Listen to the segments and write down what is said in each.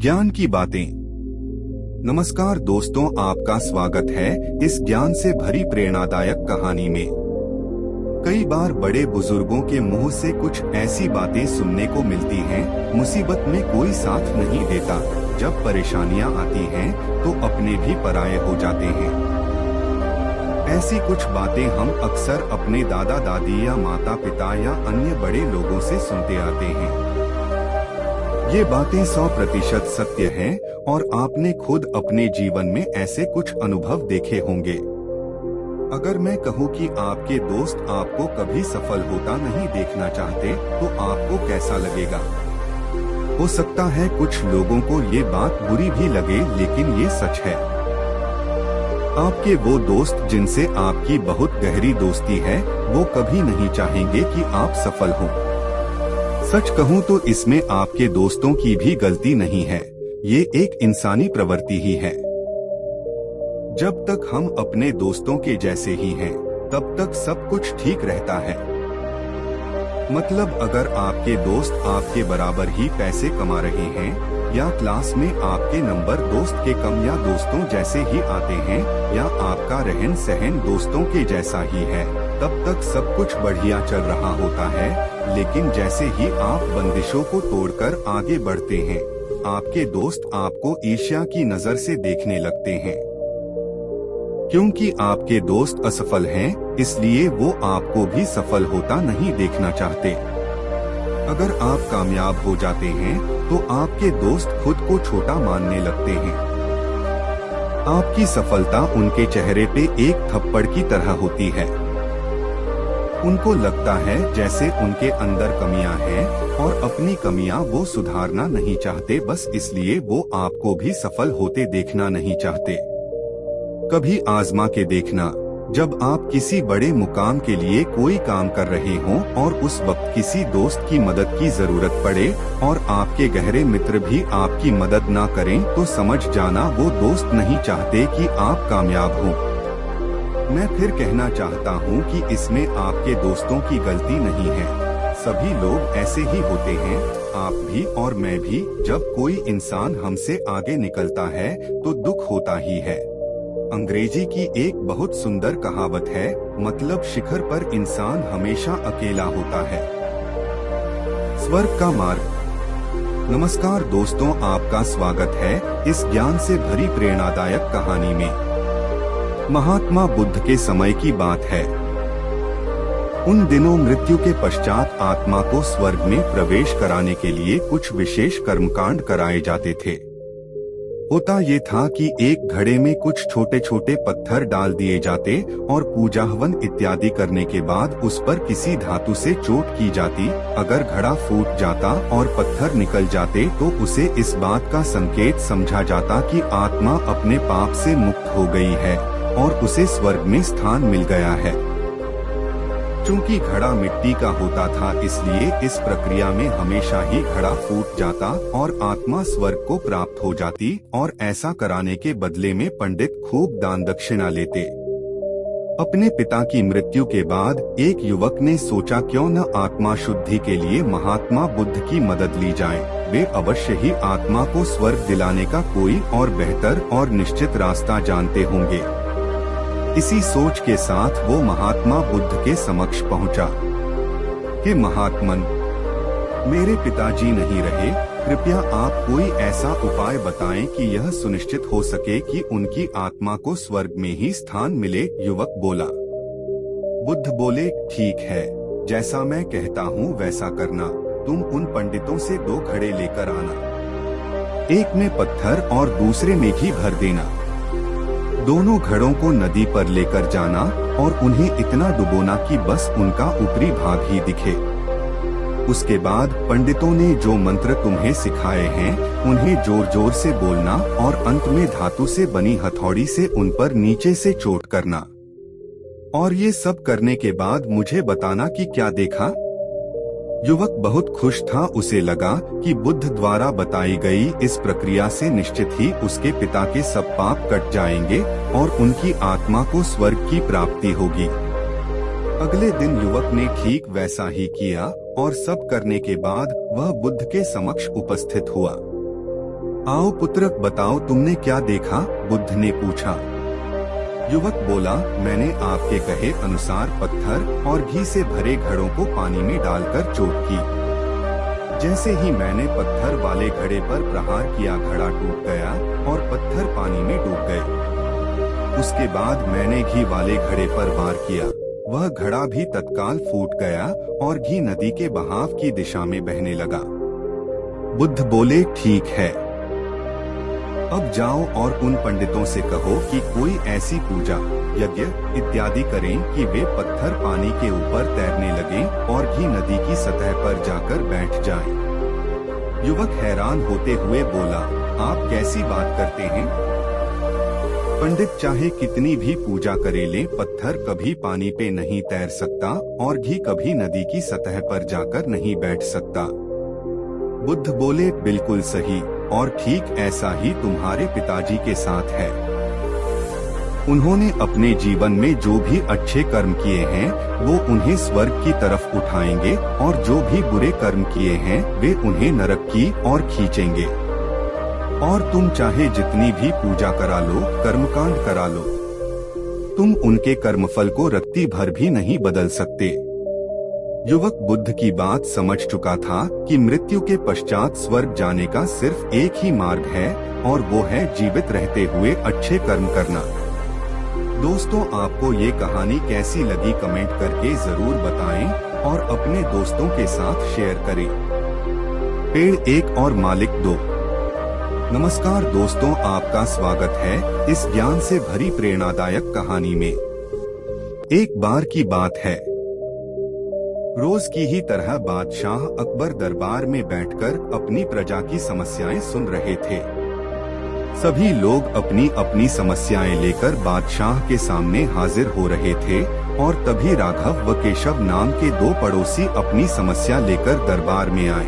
ज्ञान की बातें। नमस्कार दोस्तों, आपका स्वागत है इस ज्ञान से भरी प्रेरणादायक कहानी में। कई बार बड़े बुजुर्गों के मुंह से कुछ ऐसी बातें सुनने को मिलती हैं, मुसीबत में कोई साथ नहीं देता, जब परेशानियां आती हैं तो अपने भी पराये हो जाते हैं। ऐसी कुछ बातें हम अक्सर अपने दादा दादी या माता पिता या अन्य बड़े लोगों से सुनते आते हैं। ये बातें 100% सत्य हैं और आपने खुद अपने जीवन में ऐसे कुछ अनुभव देखे होंगे। अगर मैं कहूँ कि आपके दोस्त आपको कभी सफल होता नहीं देखना चाहते, तो आपको कैसा लगेगा? हो सकता है कुछ लोगों को ये बात बुरी भी लगे, लेकिन ये सच है। आपके वो दोस्त जिनसे आपकी बहुत गहरी दोस्ती है, वो कभी नहीं चाहेंगे कि आप सफल हों। सच कहूँ तो इसमें आपके दोस्तों की भी गलती नहीं है, ये एक इंसानी प्रवृत्ति ही है। जब तक हम अपने दोस्तों के जैसे ही हैं, तब तक सब कुछ ठीक रहता है। मतलब अगर आपके दोस्त आपके बराबर ही पैसे कमा रहे हैं, या क्लास में आपके नंबर दोस्त के कम या दोस्तों जैसे ही आते हैं, या आपका रहन सहन दोस्तों के जैसा ही है, तब तक सब कुछ बढ़िया चल रहा होता है। लेकिन जैसे ही आप बंदिशों को तोड़कर आगे बढ़ते हैं, आपके दोस्त आपको ईर्ष्या की नजर से देखने लगते हैं। क्योंकि आपके दोस्त असफल हैं, इसलिए वो आपको भी सफल होता नहीं देखना चाहते। अगर आप कामयाब हो जाते हैं, तो आपके दोस्त खुद को छोटा मानने लगते हैं। आपकी सफलता उनके चेहरे पे एक थप्पड़ की तरह होती है। उनको लगता है जैसे उनके अंदर कमियां हैं और अपनी कमियां वो सुधारना नहीं चाहते, बस इसलिए वो आपको भी सफल होते देखना नहीं चाहते। कभी आजमा के देखना, जब आप किसी बड़े मुकाम के लिए कोई काम कर रहे हों और उस वक्त किसी दोस्त की मदद की जरूरत पड़े और आपके गहरे मित्र भी आपकी मदद ना करें, तो समझ जाना वो दोस्त नहीं चाहते कि आप कामयाब हों। मैं फिर कहना चाहता हूँ कि इसमें आपके दोस्तों की गलती नहीं है। सभी लोग ऐसे ही होते हैं, आप भी और मैं भी। जब कोई इंसान हमसे आगे निकलता है तो दुख होता ही है। अंग्रेजी की एक बहुत सुंदर कहावत है, मतलब शिखर पर इंसान हमेशा अकेला होता है। स्वर्ग का मार्ग। नमस्कार दोस्तों, आपका स्वागत है इस ज्ञान से भरी प्रेरणादायक कहानी में। महात्मा बुद्ध के समय की बात है। उन दिनों मृत्यु के पश्चात आत्मा को स्वर्ग में प्रवेश कराने के लिए कुछ विशेष कर्मकांड कराए जाते थे। होता ये था कि एक घड़े में कुछ छोटे छोटे पत्थर डाल दिए जाते और पूजा हवन इत्यादि करने के बाद उस पर किसी धातु से चोट की जाती। अगर घड़ा फूट जाता और पत्थर निकल जाते तो उसे इस बात का संकेत समझा जाता कि आत्मा अपने पाप से मुक्त हो गई है और उसे स्वर्ग में स्थान मिल गया है। चूंकि घड़ा मिट्टी का होता था, इसलिए इस प्रक्रिया में हमेशा ही घड़ा फूट जाता और आत्मा स्वर्ग को प्राप्त हो जाती। और ऐसा कराने के बदले में पंडित खूब दान दक्षिणा लेते। अपने पिता की मृत्यु के बाद एक युवक ने सोचा, क्यों न आत्मा शुद्धि के लिए महात्मा बुद्ध की मदद ली जाए। वे अवश्य ही आत्मा को स्वर्ग दिलाने का कोई और बेहतर और निश्चित रास्ता जानते होंगे। इसी सोच के साथ वो महात्मा बुद्ध के समक्ष पहुंचा। हे महात्मन, मेरे पिताजी नहीं रहे, कृपया आप कोई ऐसा उपाय बताएं कि यह सुनिश्चित हो सके कि उनकी आत्मा को स्वर्ग में ही स्थान मिले। युवक बोला। बुद्ध बोले, ठीक है, जैसा मैं कहता हूँ वैसा करना। तुम उन पंडितों से 2 घड़े लेकर आना, एक में पत्थर और दूसरे में घी भर देना। दोनों घड़ों को नदी पर लेकर जाना और उन्हें इतना डुबोना कि बस उनका ऊपरी भाग ही दिखे। उसके बाद पंडितों ने जो मंत्र तुम्हें सिखाए हैं, उन्हें जोर जोर से बोलना और अंत में धातु से बनी हथौड़ी से उन पर नीचे से चोट करना। और ये सब करने के बाद मुझे बताना कि क्या देखा। युवक बहुत खुश था। उसे लगा कि बुद्ध द्वारा बताई गई इस प्रक्रिया से निश्चित ही उसके पिता के सब पाप कट जाएंगे और उनकी आत्मा को स्वर्ग की प्राप्ति होगी। अगले दिन युवक ने ठीक वैसा ही किया और सब करने के बाद वह बुद्ध के समक्ष उपस्थित हुआ। आओ पुत्र, बताओ तुमने क्या देखा? बुद्ध ने पूछा। युवक बोला, मैंने आपके कहे अनुसार पत्थर और घी से भरे घड़ों को पानी में डालकर चोट की। जैसे ही मैंने पत्थर वाले घड़े पर प्रहार किया, घड़ा टूट गया और पत्थर पानी में डूब गए। उसके बाद मैंने घी वाले घड़े पर वार किया, वह घड़ा भी तत्काल फूट गया और घी नदी के बहाव की दिशा में बहने लगा। बुद्ध बोले, ठीक है, अब जाओ और उन पंडितों से कहो कि कोई ऐसी पूजा, यज्ञ इत्यादि करें कि वे पत्थर पानी के ऊपर तैरने लगें और घी नदी की सतह पर जाकर बैठ जाएं। युवक हैरान होते हुए बोला, आप कैसी बात करते हैं? पंडित चाहे कितनी भी पूजा करे ले, पत्थर कभी पानी पे नहीं तैर सकता और घी कभी नदी की सतह पर जाकर नहीं बैठ सकता। बुद्ध बोले, बिल्कुल सही, और ठीक ऐसा ही तुम्हारे पिताजी के साथ है। उन्होंने अपने जीवन में जो भी अच्छे कर्म किए हैं वो उन्हें स्वर्ग की तरफ उठाएंगे और जो भी बुरे कर्म किए हैं वे उन्हें नरक की ओर खींचेंगे। और तुम चाहे जितनी भी पूजा करा लो, कर्मकांड करा लो, तुम उनके कर्मफल को रत्ती भर भी नहीं बदल सकते। युवक बुद्ध की बात समझ चुका था कि मृत्यु के पश्चात स्वर्ग जाने का सिर्फ एक ही मार्ग है और वो है जीवित रहते हुए अच्छे कर्म करना। दोस्तों, आपको ये कहानी कैसी लगी कमेंट करके जरूर बताएं और अपने दोस्तों के साथ शेयर करें। पेड़ एक और मालिक दो। नमस्कार दोस्तों, आपका स्वागत है इस ज्ञान से भरी प्रेरणादायक कहानी में। एक बार की बात है, रोज की ही तरह बादशाह अकबर दरबार में बैठकर अपनी प्रजा की समस्याएं सुन रहे थे। सभी लोग अपनी अपनी समस्याएं लेकर बादशाह के सामने हाजिर हो रहे थे और तभी राघव व केशव नाम के दो पड़ोसी अपनी समस्या लेकर दरबार में आए।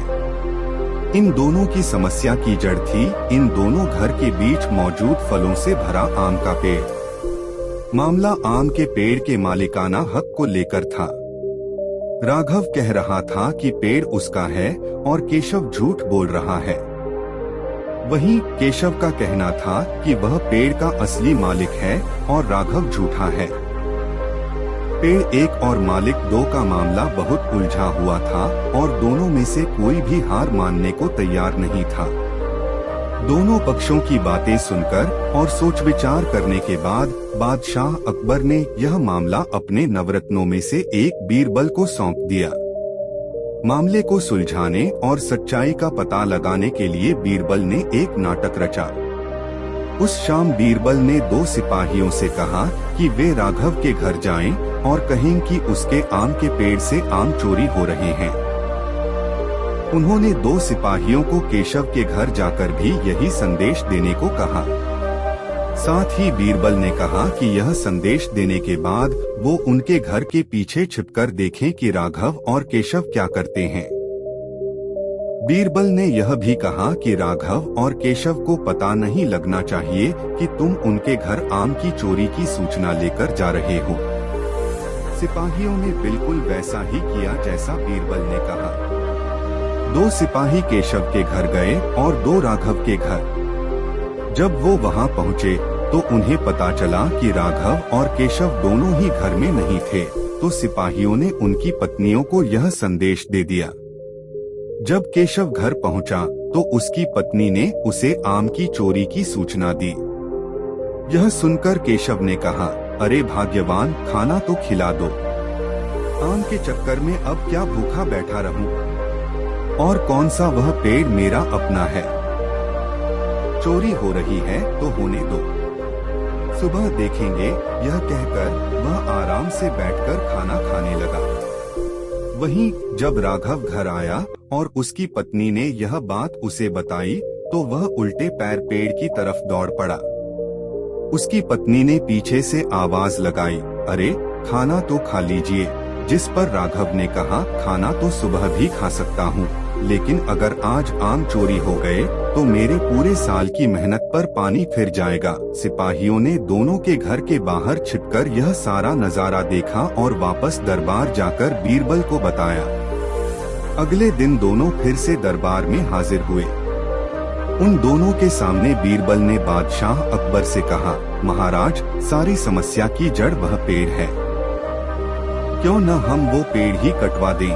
इन दोनों की समस्या की जड़ थी इन दोनों घर के बीच मौजूद फलों से भरा आम का पेड़। मामला आम के पेड़ के मालिकाना हक को लेकर था। राघव कह रहा था कि पेड़ उसका है और केशव झूठ बोल रहा है। वहीं केशव का कहना था कि वह पेड़ का असली मालिक है और राघव झूठा है। पेड़ एक और मालिक दो का मामला बहुत उलझा हुआ था और दोनों में से कोई भी हार मानने को तैयार नहीं था। दोनों पक्षों की बातें सुनकर और सोच विचार करने के बाद बादशाह अकबर ने यह मामला अपने नवरत्नों में से एक बीरबल को सौंप दिया। मामले को सुलझाने और सच्चाई का पता लगाने के लिए बीरबल ने एक नाटक रचा। उस शाम बीरबल ने दो सिपाहियों से कहा कि वे राघव के घर जाएं और कहें कि उसके आम के पेड़ से आम चोरी हो रहे हैं। उन्होंने दो सिपाहियों को केशव के घर जाकर भी यही संदेश देने को कहा। साथ ही बीरबल ने कहा कि यह संदेश देने के बाद वो उनके घर के पीछे छिपकर देखें कि राघव और केशव क्या करते हैं। बीरबल ने यह भी कहा कि राघव और केशव को पता नहीं लगना चाहिए कि तुम उनके घर आम की चोरी की सूचना लेकर जा रहे हो। सिपाहियों ने बिल्कुल वैसा ही किया जैसा बीरबल ने कहा। दो सिपाही केशव के घर गए और दो राघव के घर। जब वो वहां पहुंचे तो उन्हें पता चला कि राघव और केशव दोनों ही घर में नहीं थे, तो सिपाहियों ने उनकी पत्नियों को यह संदेश दे दिया। जब केशव घर पहुंचा तो उसकी पत्नी ने उसे आम की चोरी की सूचना दी। यह सुनकर केशव ने कहा, अरे भाग्यवान, खाना तो खिला दो। आम के चक्कर में अब क्या भूखा बैठा रहूं? और कौन सा वह पेड़ मेरा अपना है? चोरी हो रही है तो होने दो, सुबह देखेंगे। यह कहकर वह आराम से बैठकर खाना खाने लगा। वहीं जब राघव घर आया और उसकी पत्नी ने यह बात उसे बताई तो वह उल्टे पैर पेड़ की तरफ दौड़ पड़ा। उसकी पत्नी ने पीछे से आवाज लगाई, अरे खाना तो खा लीजिए। जिस पर राघव ने कहा, खाना तो सुबह भी खा सकता हूँ, लेकिन अगर आज आम चोरी हो गए तो मेरे पूरे साल की मेहनत पर पानी फिर जाएगा। सिपाहियों ने दोनों के घर के बाहर छिपकर यह सारा नजारा देखा और वापस दरबार जाकर बीरबल को बताया। अगले दिन दोनों फिर से दरबार में हाजिर हुए। उन दोनों के सामने बीरबल ने बादशाह अकबर से कहा, महाराज, सारी समस्या की जड़ वह पेड़ है। क्यों न हम वो पेड़ ही कटवा दें?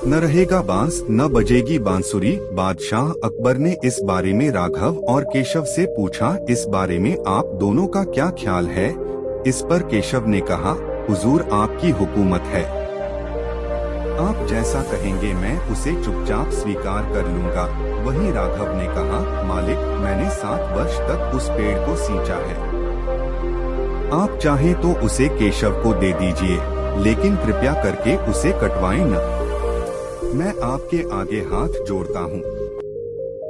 न रहेगा बांस न बजेगी बांसुरी। बादशाह अकबर ने इस बारे में राघव और केशव से पूछा, इस बारे में आप दोनों का क्या ख्याल है? इस पर केशव ने कहा, हुजूर, आपकी हुकूमत है, आप जैसा कहेंगे मैं उसे चुपचाप स्वीकार कर लूंगा। वहीं राघव ने कहा, मालिक, मैंने 7 वर्ष तक उस पेड़ को सींचा है, आप चाहे तो उसे केशव को दे दीजिए, लेकिन कृपया करके उसे कटवाएं न। मैं आपके आगे हाथ जोड़ता हूँ।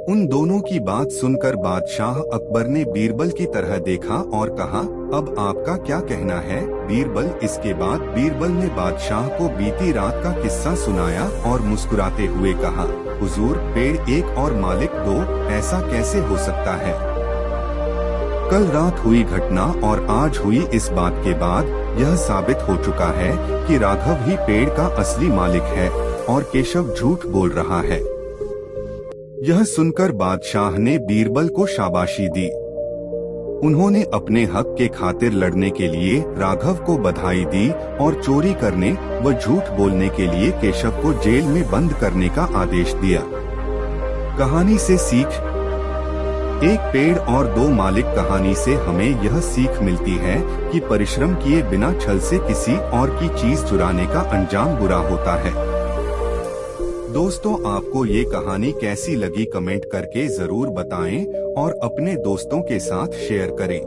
उन दोनों की बात सुनकर बादशाह अकबर ने बीरबल की तरह देखा और कहा, अब आपका क्या कहना है बीरबल? इसके बाद बीरबल ने बादशाह को बीती रात का किस्सा सुनाया और मुस्कुराते हुए कहा, हुजूर, पेड़ एक और मालिक 2, ऐसा कैसे हो सकता है? कल रात हुई घटना और आज हुई इस बात के बाद यह साबित हो चुका है कि राघव ही पेड़ का असली मालिक है और केशव झूठ बोल रहा है। यह सुनकर बादशाह ने बीरबल को शाबाशी दी। उन्होंने अपने हक के खातिर लड़ने के लिए राघव को बधाई दी और चोरी करने व झूठ बोलने के लिए केशव को जेल में बंद करने का आदेश दिया। कहानी से सीख। एक पेड़ और 2 मालिक कहानी से हमें यह सीख मिलती है कि परिश्रम किए बिना छल से किसी और की चीज चुराने का अंजाम बुरा होता है। दोस्तों, आपको ये कहानी कैसी लगी कमेंट करके जरूर बताएं और अपने दोस्तों के साथ शेयर करें।